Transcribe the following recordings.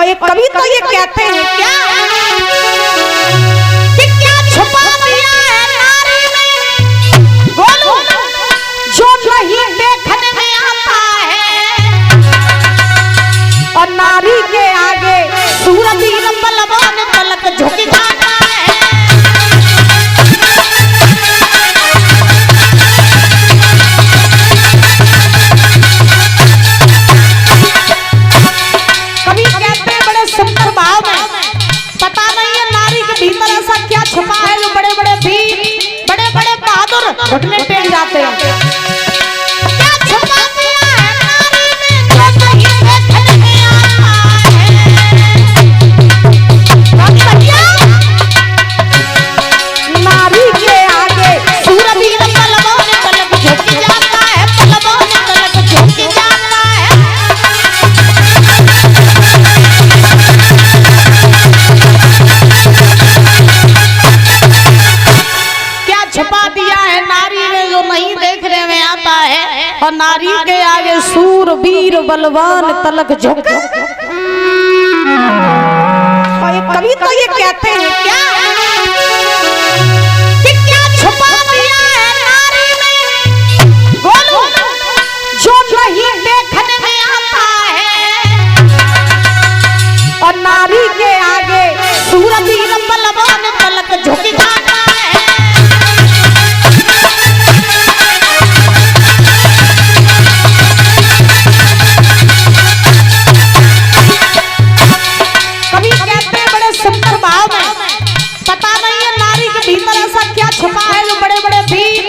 और ये कवि तो ये कहते हैं क्या कि क्या छुपा दिया है नारी में बोलो जो नहीं देखने में आता है। और नारी के आगे सूरज बलवान तलक झुक जाता है। कभी कहते हैं बड़े सुंदर भाव में, पता नहीं है नारी के भीतर ऐसा क्या छुपा है जो बड़े बड़े वीर बड़े बड़े बहादुर घुटने टेक जाते हैं। और नारी के आगे सूर वीर बलवान तलक झुक। और ये कवि तो ये कहते हैं क्या कि क्या छुपा दिया है नारी में बोलो जो नहीं देखने में आता है। और नारी के आगे सूर वीर बलवान तलक झुक जाता है। पता नहीं है नारी के भीतर ऐसा क्या छुपा है जो बड़े बड़े वीर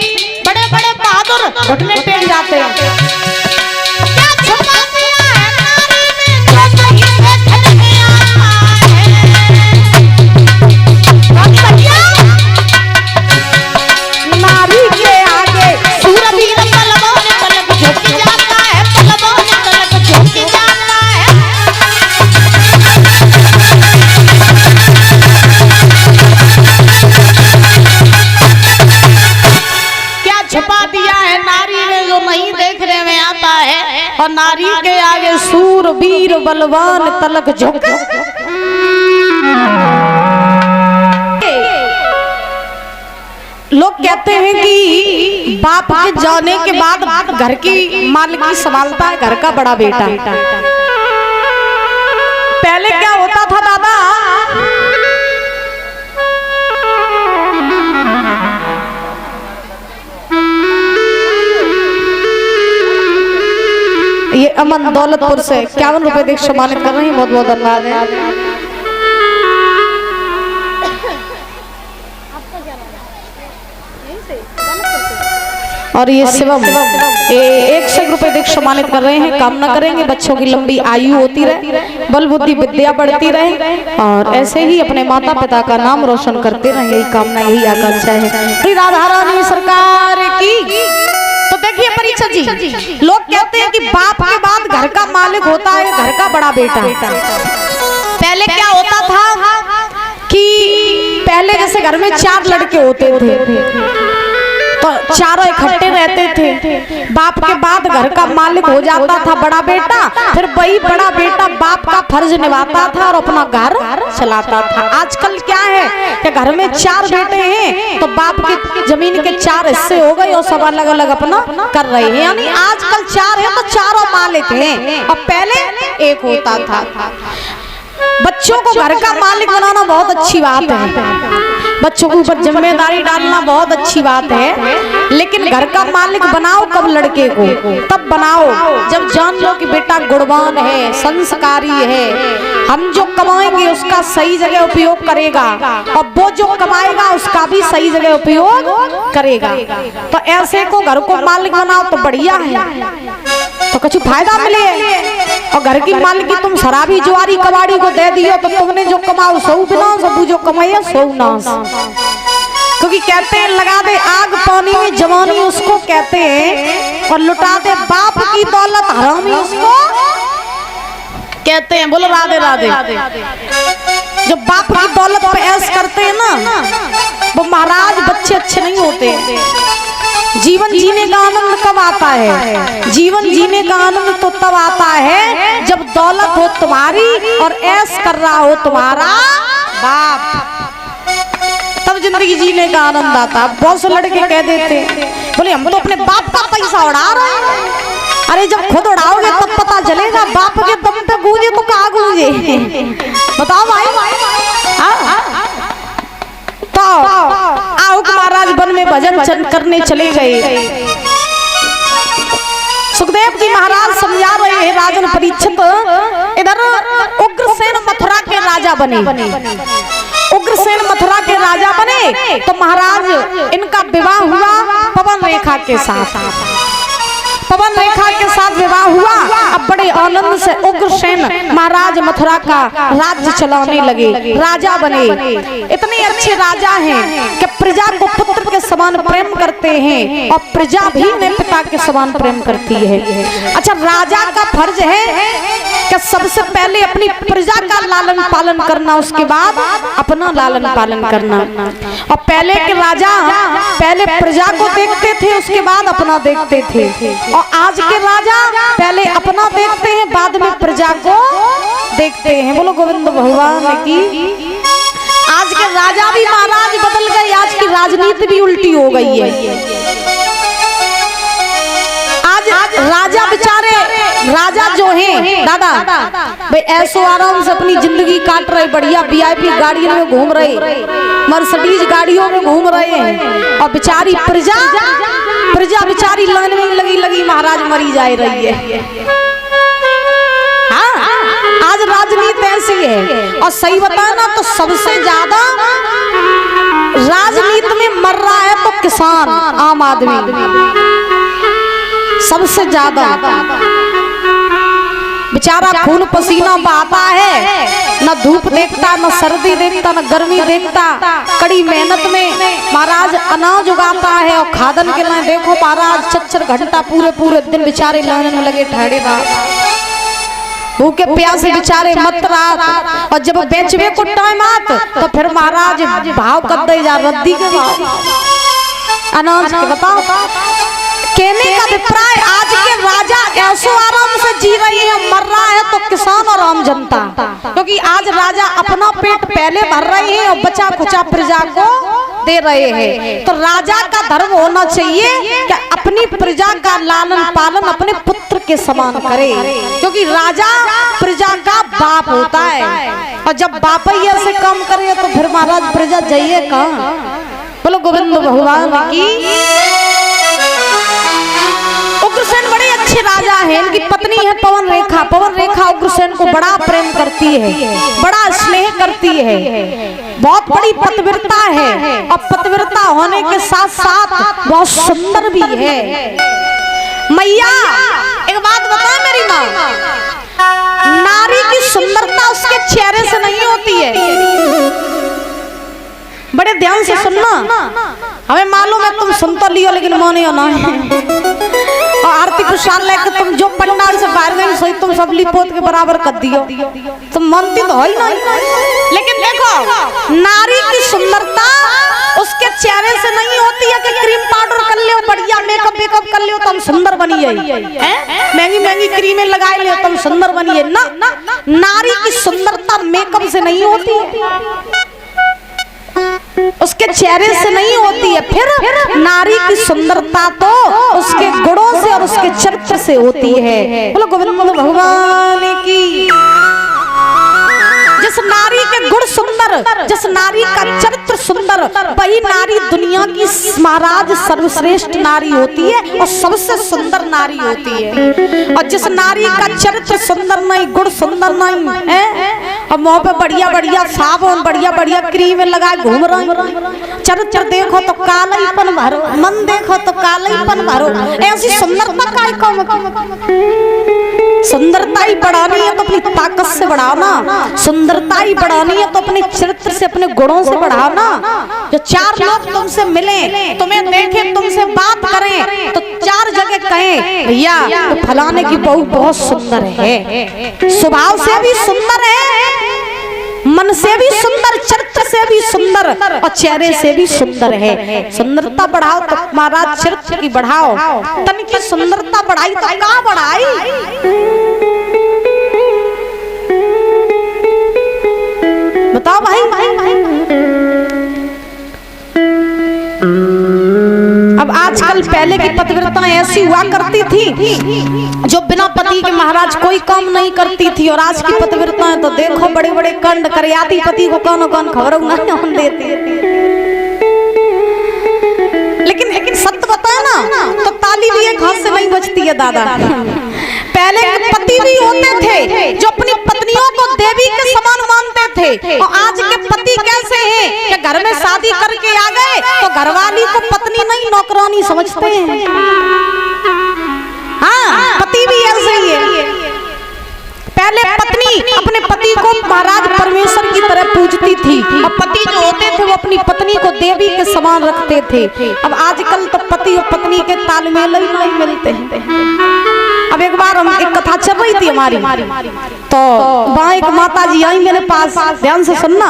बड़े बड़े बहादुर घुटने टेक जाते हैं। क्या छुपा दिया है नारी में जो नहीं देखने में आता है। नारी के आगे सूर वीर बलवान तलक झुक जाता है। बलवान तलक झुक जाता है। छुपा दिया है नारी में जो नहीं देखने में आता है। और नारी के आगे सूर वीर बलवान तलक झुक। लोग कहते हैं कि बाप के जाने के बाद घर की मालिकी संभालता है घर का बड़ा बेटा। पहले क्या होता था दादा, ये अमन दौलतपुर से 51 रुपए देख सम्मानित कर रही हैं, बहुत बहुत धन्यवाद है। और ये शिवम 100 रुपए देख सम्मानित कर रहे हैं। कामना करेंगे बच्चों की लंबी आयु होती रहे, बल बुद्धि विद्या बढ़ती रहे और ऐसे ही अपने माता पिता का नाम रोशन करते रहे। यही कामना यही आकांक्षा है। श्री राधा रानी सरकार की। तो देखिए परीक्षा जी, लोग कहते हैं कि बाप के बाद घर का मालिक होता है घर का बड़ा बेटा। पहले क्या होता था कि पहले जैसे घर में 4 लड़के होते थे तो चारों इकट्ठे रहते थे। बाप के बाद घर का मालिक हो जाता था बड़ा बेटा, फिर वही बड़ा बेटा बाप का फर्ज निभाता था और अपना घर चलाता था। आजकल क्या है कि घर में 4 बेटे हैं तो बाप की जमीन के 4 हिस्से हो गए और सब अलग अलग अपना कर रहे हैं। यानी आजकल 4 है तो चारों मालिक हैं और पहले एक होता था। बच्चों को घर का मालिक बनाना बहुत अच्छी बात है, बच्चों के ऊपर जिम्मेदारी डालना बहुत अच्छी बात है, लेकिन घर का मालिक बनाओ कब लड़के को, तब बनाओ जब जान लो कि बेटा गुणवान है, संस्कारी है, हम जो कमाएंगे उसका सही जगह उपयोग करेगा और वो जो कमाएगा उसका भी सही जगह उपयोग करेगा। तो ऐसे को घर को मालिक बनाओ तो बढ़िया है, तो कुछ फायदा मिले। और घर की मालिकी तुम शराबी जुआरी कबाड़ी को दे दियो तो तुमने जो कमाओ सौ विनाश, सबू जो कमाया सौ नाश। क्योंकि कहते हैं लगा दे आग पानी में जवानी उसको कहते हैं और लुटा दे बाप की दौलत हरामी उसको कहते हैं। बोलो राधे राधे। जो बाप की दौलत पे ऐश करते हैं ना वो महाराज बच्चे अच्छे नहीं होते। जीवन जीने का आनंद कब आता है? जीवन जीने का आनंद तो तब आता है जब दौलत हो तुम्हारी और ऐश कर रहा हो तुम्हारा बाप, तब जिंदगी जीने का आनंद आता है। बहुत से लड़के कह देते बोले हम तो अपने बाप का पैसा उड़ा रहे हैं। अरे जब खुद उड़ाओगे तब पता चलेगा, बाप के दम पे गूंजे तो कहाँ गूंजे, बताओ भाई। तो आओ महाराज वन में भजन करने चले गए। सुखदेव जी महाराज समझा रहे हैं राजन परीक्षित। इधर उग्रसेन मथुरा के राजा बने। उग्रसेन मथुरा के राजा बने तो महाराज इनका विवाह हुआ पवन रेखा के साथ। पवन रेखा के साथ विवाह हुआ। अब बड़े आनंद से उग्रसेन महाराज मथुरा का राज्य चलाने लगे, राजा बने। इतने अच्छे राजा हैं कि प्रजा को पुत्र के समान प्रेम करते हैं और प्रजा भी उन्हें पिता के समान प्रेम करती है। अच्छा, राजा का फर्ज है कि सबसे पहले अपनी प्रजा का लालन पालन करना, उसके बाद अपना लालन पालन करना। और पहले के राजा पहले प्रजा को देखते थे, उसके बाद अपना देखते थे। और आज के राजा पहले अपना देखते हैं, बाद में प्रजा को देखते हैं। बोलो गोविंद भगवान की। आज के राजा भी महाराज बदल गए, आज की राजनीति भी उल्टी हो गई है। आज राजा बेचारे, राजा जो हैं दादा भाई ऐसो आराम से अपनी जिंदगी काट रहे, बढ़िया VIP गाड़ियों में घूम रहे, मर्सिडीज गाड़ियों में घूम रहे हैं। और बेचारी प्रजा बेचारी लाइन में लगी महाराज मरी जा रही है। हाँ, आज राजनीति ऐसी है। और सही बताना तो सबसे ज्यादा राजनीति में मर रहा है तो किसान, आम आदमी सबसे ज्यादा। बेचारा खून पसीना बहाता है, न धूप देखता, न सर्दी देखता, न गर्मी देखता। कड़ी मेहनत में महाराज अनाज उगाता है और खादन के लिए देखो महाराज 4 घंटा पूरे दिन बेचारे लाइन में लगे ठहरे रहा, भूखे प्यासे बेचारे मत रात। और जब बेचवे को टाइम आत तो फिर महाराज भाव कर दे जा रद्दी के भाव अनाज के। बताओ, कहने का अभिप्राय आज के राजा ऐसो आराम से जी रही है, मर रहा है तो किसान और आम जनता। क्योंकि आज राजा अपना पेट पहले भर रहे हैं और बचा खुचा प्रजा को दे रहे हैं। तो राजा का धर्म होना चाहिए कि अपनी प्रजा का लालन पालन अपने पुत्र के समान करे, क्योंकि राजा प्रजा का बाप होता है। और जब बाप ही ऐसे काम करे तो फिर महाराज प्रजा जाइए कहाँ। बोलो गोविंद भगवान की। उग्रसेन बड़े अच्छे राजा हैं, इनकी पत्नी है पवन रेखा। पवन रेखा उग्रसेन को बड़ा प्रेम करती है, बड़ा स्नेह करती है, बहुत बड़ी पतिव्रता है। और पतिव्रता होने के साथ साथ बहुत सुंदर भी है। मैया एक बात बता मेरी माँ, नारी की सुंदरता उसके चेहरे से नहीं होती है। बड़े ध्यान से सुनना, हमें मालूम है तुम सुन तो लियो लेकिन मानियो ना। और आरती प्रसाद लेकर तुम जो पंडाल से बाहर गई सोई तुम सब लिपोत के बराबर कर दियो, तुम मानती तो है ही नहीं। लेकिन देखो, नारी की सुंदरता उसके चेहरे से नहीं होती है कि क्रीम पाउडर कर लियो, बढ़िया मेकअप कर लियो तुम सुंदर बनी है, महंगी क्रीमें लगाए लियो तुम सुंदर बनी है। ना, नारी की सुंदरता मेकअप से नहीं होती है, उसके चेहरे से नहीं होती है। फिर नारी की सुंदरता तो उसके गुणों से और उसके चरित्र से होती है। बोलो गोविंद भगवान की। जिस नारी के गुण सुंदर, जिस नारी का चरित्र सुंदर, वही नारी दुनिया की महाराज सर्वश्रेष्ठ नारी होती है और सबसे सुंदर नारी होती है। और जिस नारी का चरित्र सुंदर नहीं, गुण सुंदर नहीं है और मुंह पे बढ़िया साबुन बढ़िया क्रीम लगाए घूम रहे, चरित्र देखो तो कालापन भरो, मन देखो तो कालापन भरो, ऐसी सुंदरता का कम। सुंदरता ही बढ़ानी है तो अपनी ताकत से बढ़ाना, सुंदरता ही बढ़ानी है तो अपने चरित्र से, अपने गुणों से बढ़ाना। जो 4 लोग तुमसे मिले, तुम्हें देखें, तुमसे बात करें तो 4 जगह कहें भैया तो फलाने की बहू बहुत सुंदर है, स्वभाव से भी सुंदर है, मन से भी सुंदर, चरित्र से भी सुंदर। और चेहरे से भी सुंदर है। सुंदरता बढ़ाओ तो महाराज चरित्र की बढ़ाओ, तन की सुंदरता बढ़ाई तो कहाँ बढ़ाई। बताओ भाई। अब आजकल पहले की पतिव्रता ऐसी हुआ करती थी जो बिना पति के महाराज कोई काम नहीं करती थी, और आज की पतिव्रताएं तो देखो बड़े बड़े कंड कर आती, पति को कौन कौन खबर नहीं देती। लेकिन सत्य बताए ना तो ताली भी एक हाथ से नहीं बजती है दादा। पहले के पति भी होते थे जो अपनी पत्नियों को देवी के समान मानते थे, और आज के पति कैसे हैं कि घर में शादी करके आ गए तो घरवाली को पत्नी नहीं नौकरानी समझते हैं। हाँ, पति भी ऐसे ही है। पहले पत्नी अपने पति को महाराज परमेश्वर की तरह पूजती थी, और पति जो होते थे वो अपनी पत्नी को देवी के समान रखते थे। अब आजकल तो पति और पत्नी के तालमेल ही नहीं मिलते हैं। अब एक बार हम एक कथा चल रही थी हमारी, तो वहाँ एक माता जी आई मेरे पास, ध्यान से सुनना।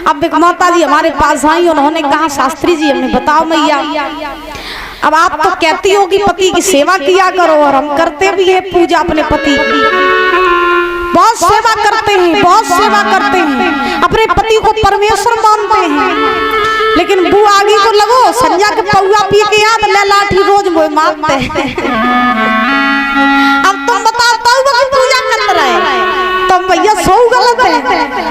अब एक माता जी हमारे पास आई, उन्होंने कहा शास्त्री जी हमें बताओ मैया, अब आप तो कहती हो कि पति की सेवा किया करो, और हम करते भी है पूजा अपने पति की, बहुत सेवा करते हैं, बहुत सेवा करते हैं, अपने पति को परमेश्वर मानते हैं। लेकिन बू आगे को लगो संजा के पौआ पी के याद ले लाठी रोज वो मारते हैं। अब तुम बताओ पौआ की पूजा कर रहे तो भैया सौ गलत है।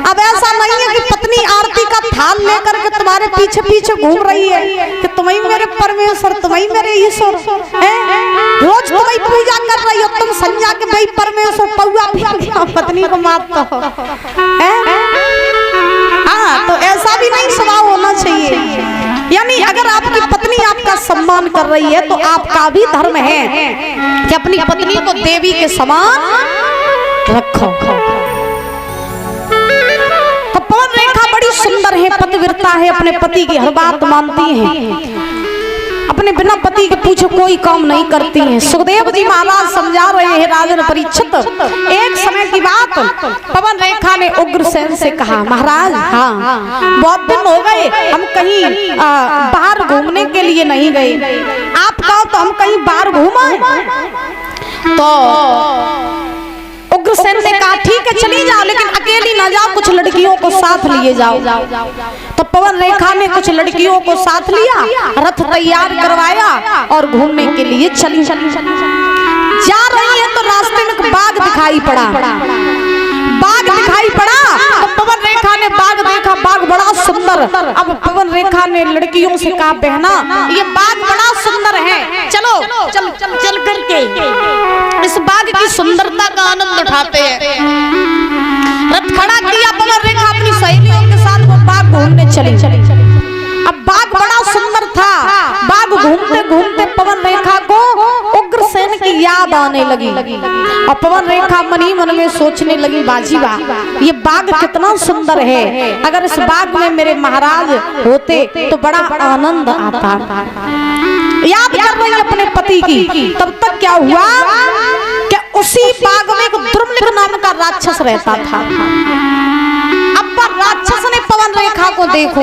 अब ऐसा नहीं है कि पत्नी आरती का थाल लेकर के तुम्हारे पीछे पीछे घूम रही है कि तुम ही मेरे परमेश्वर, तुम ही मेरे ईश्वर हैं, रोज तुम ही पूजा कर रही हो, तुम संजा के भाई परमेश्वर पौआ पी पत्नी को मारते हो। हाँ, तो ऐसा भी नहीं स्वभाव होना चाहिए। यानी अगर आपकी पत्नी आपका सम्मान कर रही है तो आपका भी धर्म है कि अपनी पत्नी को देवी के समान रखो। तो पवन रेखा बड़ी सुंदर है, पतिव्रता है, अपने पति की हर बात मानती है, अपने बिना पति के पूछे कोई काम नहीं करती हैं। सुखदेव जी महाराज समझा रहे हैं राजन परीक्षित। एक समय की बात पवन रेखा ने उग्रसेन से कहा, महाराज हाँ बहुत दिन हो गए हम कहीं बाहर घूमने के लिए नहीं गए, आप कहो तो हम कहीं बाहर घूमें। तो उग्रसेन ने कहा ठीक है चली जाओ, लेकिन अकेली ना जाओ, कुछ लड़कियों को साथ लिए जाओ। तो पवन रेखा ने कुछ लड़कियों को साथ लिया, रथ तैयार करवाया और घूमने के लिए चली। जा रही है तो रास्ते में एक बाघ दिखाई पड़ा। बाघ दिखाई पड़ा तो पवन रेखा ने बाघ देखा, बाघ बड़ा सुंदर। अब पवन रेखा ने लड़कियों से कहा, बहना ये बाघ बड़ा सुंदर है, चलो चल चल चल करके इस बाघ की सुंदरता का आनंद उठाते हैं। रथ खड़ा किया, पवन रेखा अपनी सहेलियों के साथ वो बाघ घूमने चली। अब बाघ बड़ा सुंदर था, बाघ घूमते घूमते पवन रेखा को उग्रसेन की याद आने लगी, और पवन रेखा मन ही मन में सोचने लगी, बाजी वाह ये बाघ कितना सुंदर है, अगर इस बाघ में मेरे महाराज होते तो बड़ा आनंद आता। याद कर रही अपने पति की। तब तक क्या हुआ कि उसी बाघ में एक दुर्मुख नाम का राक्षस रहता था। अब पर राक्षस ने पवन रेखा को देखो,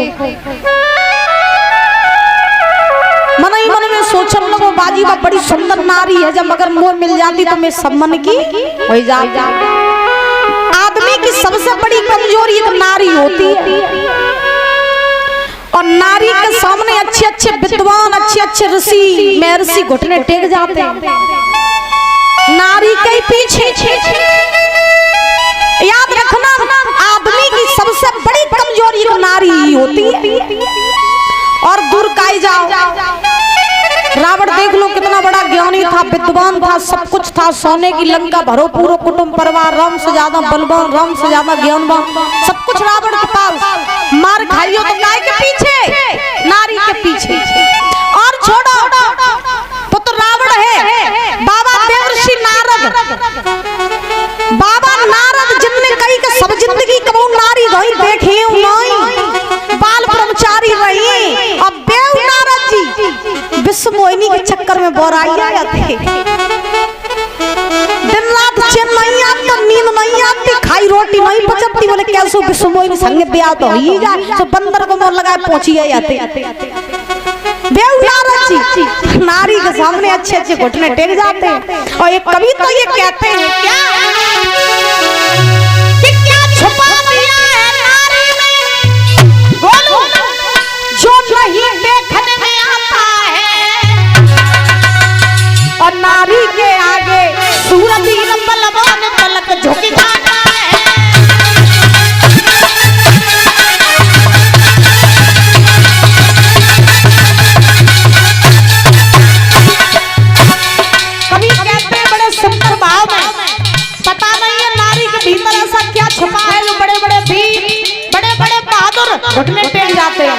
मन ही मन में सोचने लगो, बाजी वो बड़ी सुंदर नारी है, जब अगर मोह मिल जाती तो मैं सब मन की हो जाती। आदमी की सबसे बड़ी कमजोरी एक नारी होती है, और नारी के सामने अच्छे अच्छे विद्वान, अच्छे अच्छे ऋषि महर्षि घुटने टेक जाते हैं, नारी के पीछे। याद रखना आदमी की सबसे बड़ी कमजोरी एक नारी ही होती है। और दूर काई जाओ, रावण देख लो कितना बड़ा ज्ञानी था, विद्वान था, सब कुछ था, सोने की लंका भरो पूरा कुटुंब परिवार, राम से ज्यादा बलवान, राम से ज्यादा ज्ञानवान, सब कुछ रावण के पास। मार खाइयो तो गाय के पीछे, नारी के पीछे। और छोड़ो पुत्र रावण है, बाबा देवर्षि नारद, बाबा नारद जितने कई के सब जिंदगी कबू नारी रही देखे नहीं, बाल ब्रह्मचारी रही, और बेव नारद जी विश्व मोहिनी के चक्कर में बोराइया थे। दिन रात चैन नहीं आता, नींद नहीं आती, खाई रोटी नहीं पचती, जत्ती बोले कैसो बिसमोई संगे ब्याह तो ही जा सब बंदर को मोर लगाए पहुंची आते बेउलारची नारी के सामने अच्छे अच्छे घुटने टेक जाते हैं। और एक कवि तो ये कहते हैं क्या कि क्या छुपा दिया है नारी में बोलो जो नहीं देखने में आता है। और नारी के आगे सूरज बलवान पलक झुक जाता है। कभी कहते हैं बड़े सुंदर भाव में, पता नहीं है नारी के भीतर ऐसा क्या छुपा है जो बड़े बड़े वीर बड़े बड़े बहादुर घुटने टेक जाते हैं।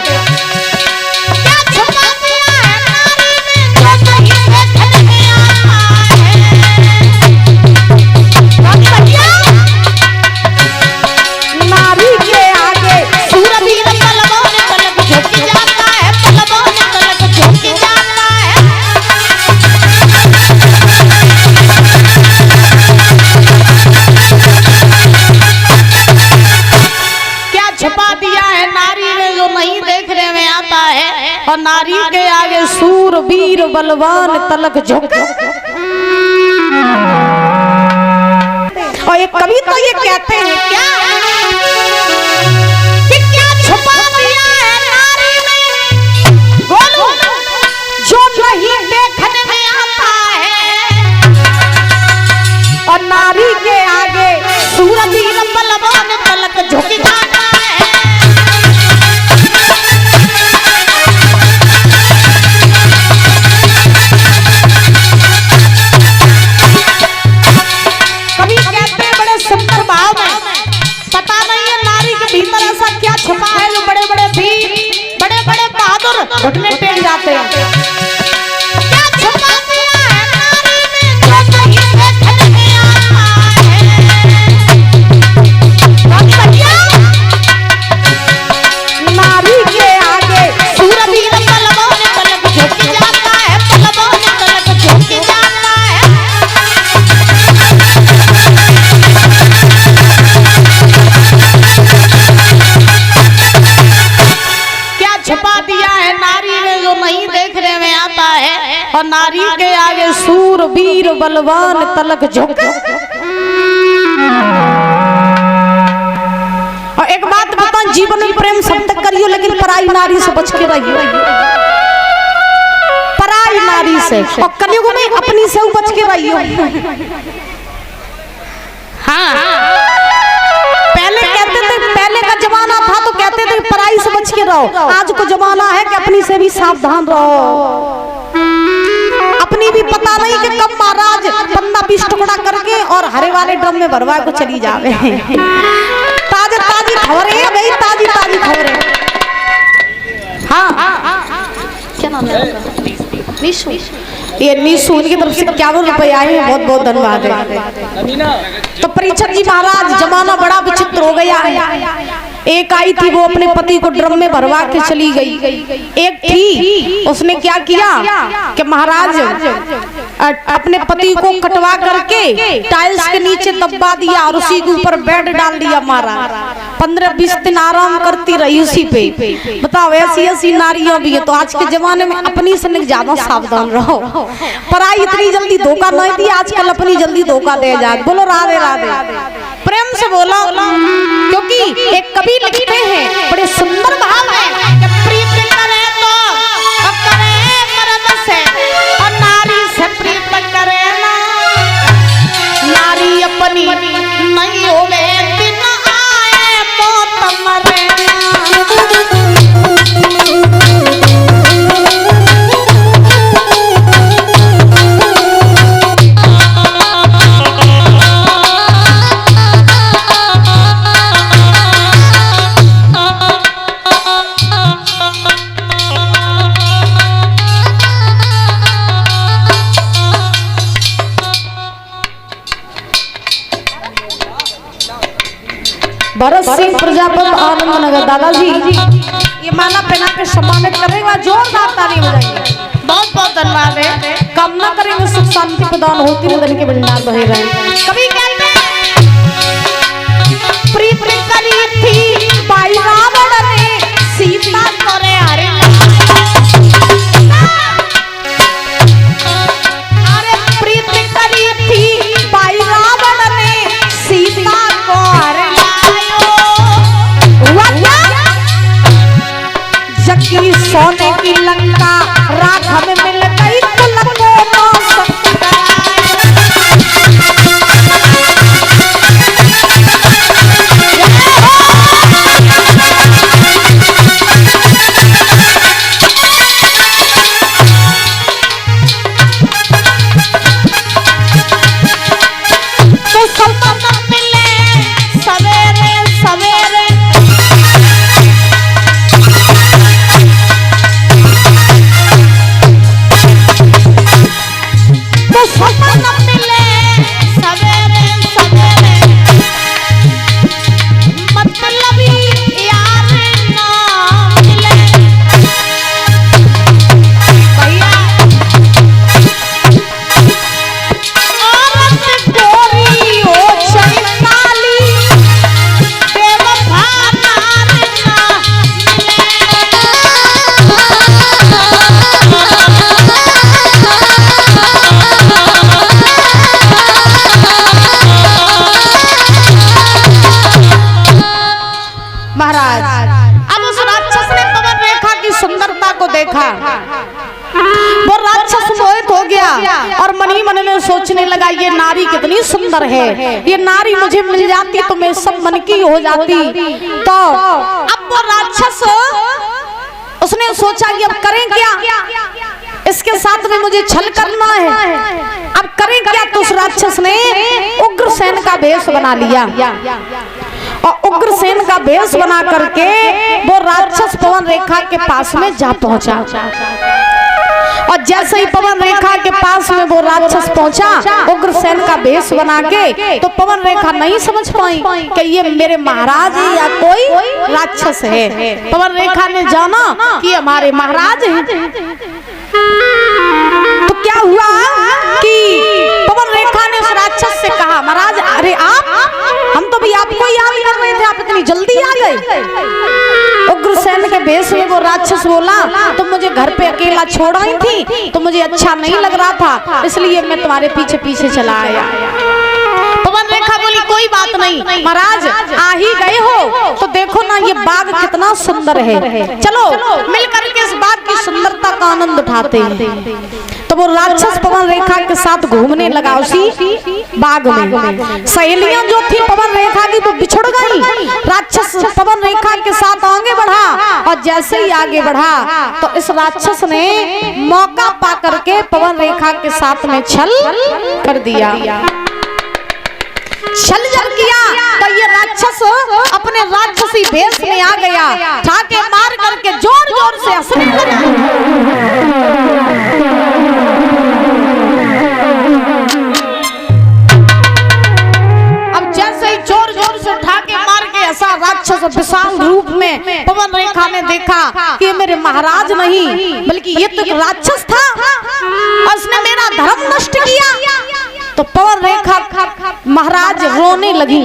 और नारी के आगे सूर वीर बलवान तलक झुक। और एक कवि तो ये कहते हैं क्या कि क्या छुपा दिया है नारी में बोलो जो नहीं देखने में आता है। और नारी के आगे सूर वीर बलवान तलक झुक जाता है। घुटने टेक जाते हैं। क्या छुपा दिया है नारी में जो नहीं देखने में आता है। नारी के आगे सूरज वीर बलवान तलक झुक जाता है। बलवान तलक झुक जाता है। क्या छुपा दिया है नारी में जो नहीं देखने में आता है। और नारी के आगे सूर वीर बलवान तलक झुक। और एक बात बताऊं, जीवन में प्रेम सब तक करियो लेकिन पराई नारी से बच के रहियो। पराई नारी से और कलयुग में अपनी से बच के रहियो। हाँ पहले कहते थे, पहले का जमाना था तो कहते थे पराई से बच के रहो। आज को जमाना है कि अपनी से भी सावधान रहो। अपनी भी पता नहीं कि कब महाराज 15-20 टुकड़ा करके और हरे वाले ड्रम में भरवा को चली जावे। ताजी ताजी खबरें भाई, ताजी ताजी खबरें। हाँ क्या नाम है आपका? निशु। ये निशु, उनकी तरफ से 51 रुपए आए हैं, बहुत बहुत धन्यवाद है। तो परीक्षक जी महाराज जमाना बड़ा विचित्र हो गया है। एक आई थी वो अपने पति को ड्रम में भरवा के चली गई। एक थी उसने क्या किया कि महाराज अपने पति को कटवा करके टाइल्स के नीचे दबा दिया और उसी के ऊपर बेड डाल दिया। मारा 15-20 दिन आराम करती रही उसी पे। बताओ ऐसी ऐसी नारियां भी है। तो आज के जमाने में अपनी से ज्यादा सावधान रहो। पराई इतनी जल्दी धोखा नहीं दी, आजकल अपनी जल्दी धोखा दे जाए। बोलो राधे राधे, प्रेम से बोलो। क्योंकि एक कवि लिखते हैं बड़े सुंदर भाव है कि प्रीत करे तो करे मर्द से और नारी से प्रीत करे ना। नारी अपनी नहीं होवे दिन आए तो तमरे। भरत सिंह प्रजापति आनंद नगर दादाजी ये माला पहना के सम्मानित करेगा। जोरदार ताली बजाएंगे। बहुत बहुत धन्यवाद है। कामना करेंगे सुख शांति प्रदान होती रहे, धन के भंडार बहे रहे। कभी कहते हैं प्रीत को देखा, वो राक्षस मोहित हो गया और मन ही मन में सोचने लगा ये नारी कितनी सुंदर है, ये नारी मुझे मिल जाती तो मैं सब मन की हो जाती। तो अब वो राक्षस उसने सोचा कि अब करें क्या, इसके साथ में मुझे छल करना है, अब करें क्या। तो उस राक्षस ने उग्रसेन का भेष बना लिया और उग्रसेन का भेष बना करके वो राक्षस पवन रेखा के पास में जा पहुंचा। और जैसे ही पवन रेखा के पास में वो राक्षस पहुंचा उग्रसेन का भेष बना के, तो पवन रेखा नहीं समझ पाई कि ये मेरे महाराज है या कोई राक्षस है। पवन रेखा ने जाना कि हमारे महाराज हैं। तो क्या हुआ कि पवन रेखा ने उस राक्षस से कहा, महाराज अरे आप, हम तो भी आपको याद कर रहे थे, आप इतनी जल्दी आ गए। उग्रसेन के भेष में वो राक्षस बोला, तुम मुझे घर पे अकेला छोड़ आई थी तो मुझे अच्छा नहीं लग रहा था, इसलिए मैं तुम्हारे पीछे पीछे चला आया। पवन रेखा बोली कोई बात नहीं महाराज, आ ही गए हो तो देखो ना ये बाग कितना सुंदर है, चलो मिलकर के इस बाग की सुंदरता का आनंद उठाते हैं। तो वो राक्षस पवन रेखा के साथ घूमने लगा उसी बाग में। सहेलियां जो थी पवन रेखा की वो बिछुड़ गई। राक्षस पवन रेखा के साथ आगे बढ़ा और जैसे ही आगे बढ़ा तो इस राक्षस ने मौका पा करके पवन रेखा के साथ में छल कर दिया। छल जब किया तो ये राक्षस अपने राक्षसी भेष में आ गया, ठाके मार करके जोर जोर से हंसने लगा। अब जैसे ही जोर जोर से ठाके मार के हंसा राक्षस विशाल रूप में, पवन रेखा ने देखा कि मेरे महाराज नहीं बल्कि ये तो एक राक्षस था, उसने मेरा धर्म नष्ट किया। तो पवन रेखा महाराज रोने लगी।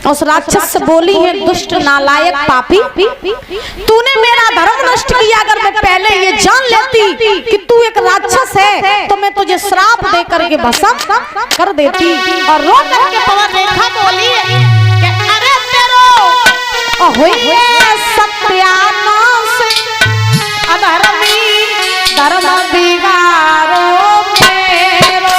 उस राक्षस से बोली है, दुष्ट नालायक पापी, तूने मेरा धर्म नष्ट किया। अगर मैं पहले ये जान लेती कि तू एक राक्षस है तो मैं तुझे श्राप दे करके भस्म कर देती। और रो करके पवन रेखा बोली कि अरे तेरो हुए सत्यानाश, अधर्मी धर्म बिगाड़ो मेरो।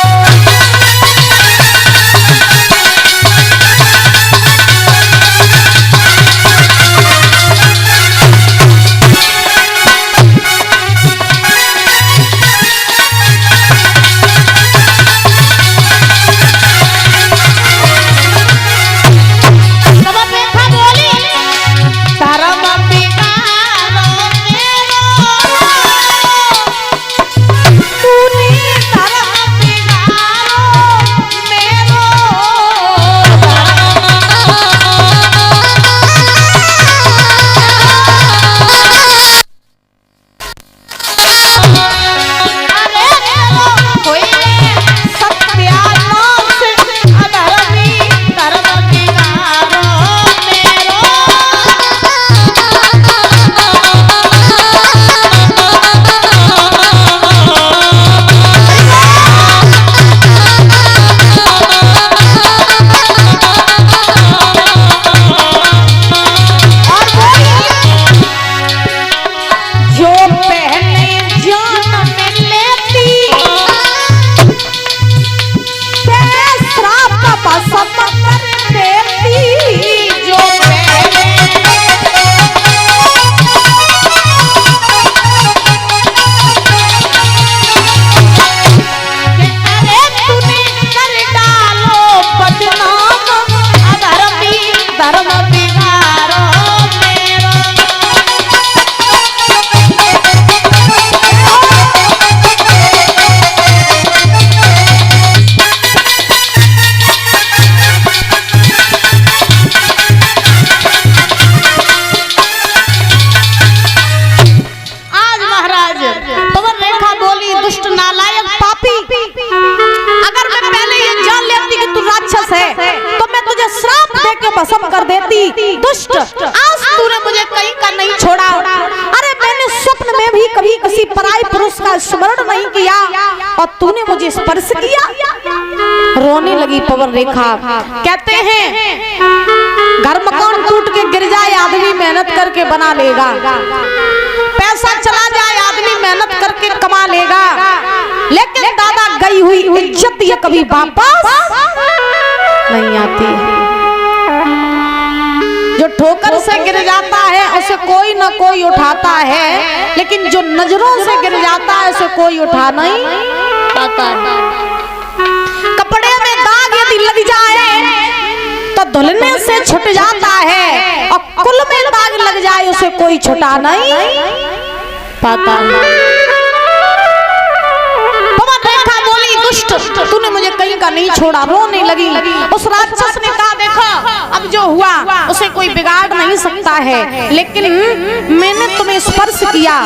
भस्म कर देती। दुष्ट, आज तूने मुझे कहीं का नहीं छोड़ा। अरे मैंने स्वप्न में भी कभी किसी पराई पुरुष का स्मरण नहीं किया और तूने मुझे स्पर्श किया। रोने लगी पवन रेखा। कहते हैं घर मकान टूट के गिर जाए आदमी मेहनत करके बना लेगा, पैसा चला जाए आदमी मेहनत करके कमा लेगा, लेकिन दादा गई हुई इज्जत ये कभी वापस नहीं आती। जो ठोकर से गिर जाता है उसे कोई ना कोई उठाता है, लेकिन जो नजरों से गिर जाता है उसे कोई उठा नहीं पाता। कपड़े में दाग यदि लग जाए तो धुलने से छुट जाता है, और कुल में दाग लग जाए उसे कोई छुटा नहीं पाता। दुष्ट, तूने मुझे कहीं का नहीं छोड़ा, रोने लगी। उस राक्षस ने कहा देखो अब जो हुआ उसे कोई बिगाड़ नहीं सकता है, लेकिन मैंने तुम्हें स्पर्श किया